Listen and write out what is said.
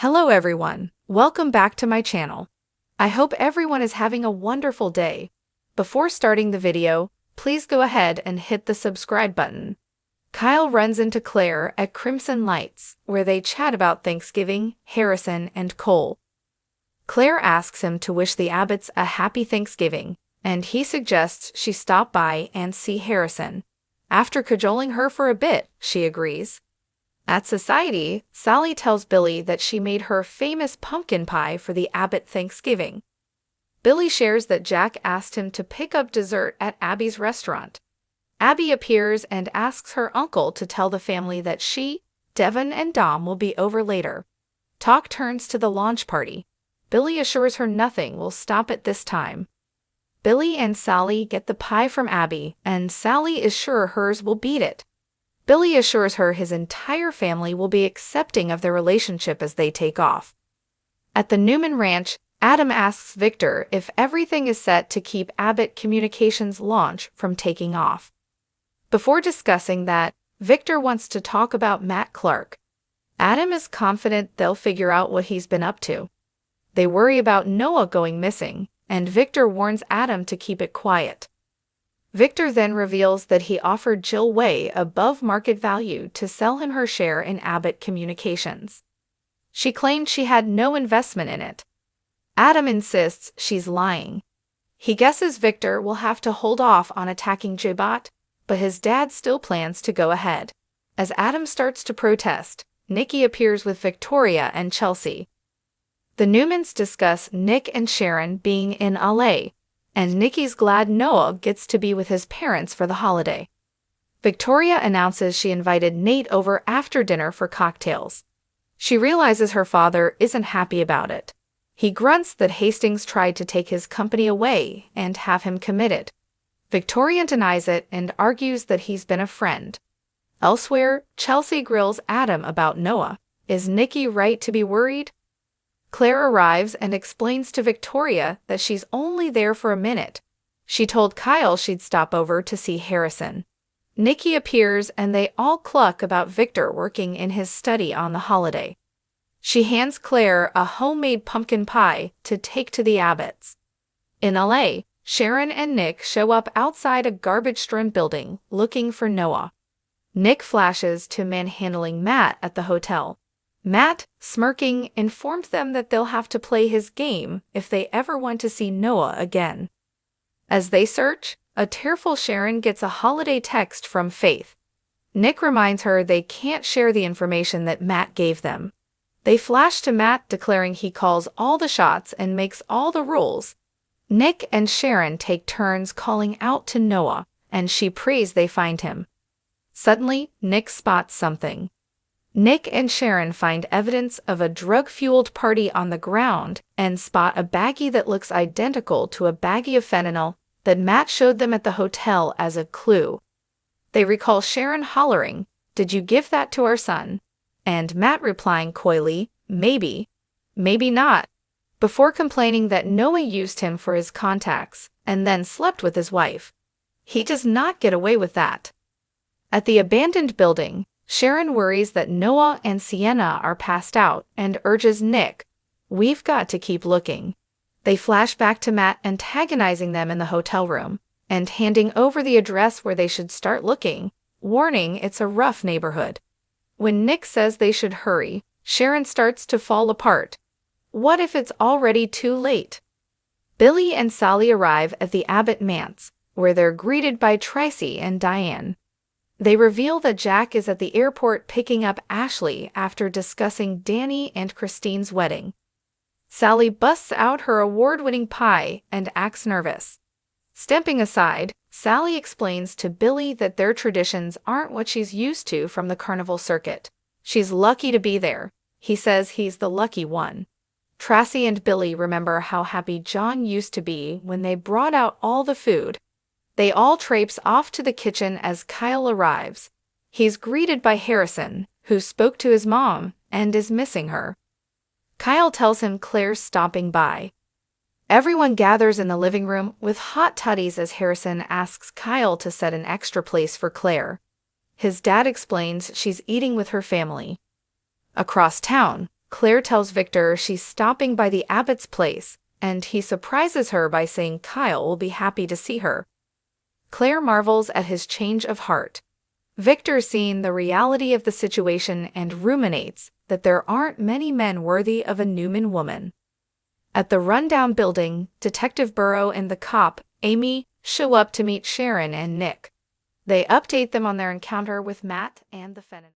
Hello everyone, welcome back to my channel. I hope everyone is having a wonderful day. Before starting the video, please go ahead and hit the subscribe button. Kyle runs into Claire at Crimson Lights, where they chat about Thanksgiving, Harrison, and Cole. Claire asks him to wish the Abbotts a happy Thanksgiving, and he suggests she stop by and see Harrison. After cajoling her for a bit, she agrees. At Society, Sally tells Billy that she made her famous pumpkin pie for the Abbott Thanksgiving. Billy shares that Jack asked him to pick up dessert at Abby's restaurant. Abby appears and asks her uncle to tell the family that she, Devon, and Dom will be over later. Talk turns to the launch party. Billy assures her nothing will stop it this time. Billy and Sally get the pie from Abby, and Sally is sure hers will beat it. Billy assures her his entire family will be accepting of their relationship as they take off. At the Newman Ranch, Adam asks Victor if everything is set to keep Abbott Communications' launch from taking off. Before discussing that, Victor wants to talk about Matt Clark. Adam is confident they'll figure out what he's been up to. They worry about Noah going missing, and Victor warns Adam to keep it quiet. Victor then reveals that he offered Jill way above market value to sell him her share in Abbott Communications. She claimed she had no investment in it. Adam insists she's lying. He guesses Victor will have to hold off on attacking J-Bot, but his dad still plans to go ahead. As Adam starts to protest, Nikki appears with Victoria and Chelsea. The Newmans discuss Nick and Sharon being in LA, and Nikki's glad Noah gets to be with his parents for the holiday. Victoria announces she invited Nate over after dinner for cocktails. She realizes her father isn't happy about it. He grunts that Hastings tried to take his company away and have him committed. Victoria denies it and argues that he's been a friend. Elsewhere, Chelsea grills Adam about Noah. Is Nikki right to be worried? Claire arrives and explains to Victoria that she's only there for a minute. She told Kyle she'd stop over to see Harrison. Nikki appears and they all cluck about Victor working in his study on the holiday. She hands Claire a homemade pumpkin pie to take to the Abbotts. In LA, Sharon and Nick show up outside a garbage-strewn building looking for Noah. Nick flashes to manhandling Matt at the hotel. Matt, smirking, informed them that they'll have to play his game if they ever want to see Noah again. As they search, a tearful Sharon gets a holiday text from Faith. Nick reminds her they can't share the information that Matt gave them. They flash to Matt declaring he calls all the shots and makes all the rules. Nick and Sharon take turns calling out to Noah, and she prays they find him. Suddenly, Nick spots something. Nick and Sharon find evidence of a drug-fueled party on the ground and spot a baggie that looks identical to a baggie of fentanyl that Matt showed them at the hotel as a clue. They recall Sharon hollering, "Did you give that to our son?" And Matt replying coyly, "Maybe, maybe not," before complaining that Noah used him for his contacts and then slept with his wife. He does not get away with that. At the abandoned building, Sharon worries that Noah and Sienna are passed out and urges Nick, "We've got to keep looking." They flash back to Matt antagonizing them in the hotel room and handing over the address where they should start looking, warning it's a rough neighborhood. When Nick says they should hurry, Sharon starts to fall apart. What if it's already too late? Billy and Sally arrive at the Abbott Manse, where they're greeted by Tracy and Diane. They reveal that Jack is at the airport picking up Ashley after discussing Danny and Christine's wedding. Sally busts out her award-winning pie and acts nervous. Stepping aside, Sally explains to Billy that their traditions aren't what she's used to from the carnival circuit. She's lucky to be there. He says he's the lucky one. Tracy and Billy remember how happy John used to be when they brought out all the food. They all traipse off to the kitchen as Kyle arrives. He's greeted by Harrison, who spoke to his mom and is missing her. Kyle tells him Claire's stopping by. Everyone gathers in the living room with hot toddies as Harrison asks Kyle to set an extra place for Claire. His dad explains she's eating with her family. Across town, Claire tells Victor she's stopping by the abbot's place, and he surprises her by saying Kyle will be happy to see her. Claire marvels at his change of heart. Victor sees the reality of the situation and ruminates that there aren't many men worthy of a Newman woman. At the rundown building, Detective Burrow and the cop, Amy, show up to meet Sharon and Nick. They update them on their encounter with Matt and the Fenton.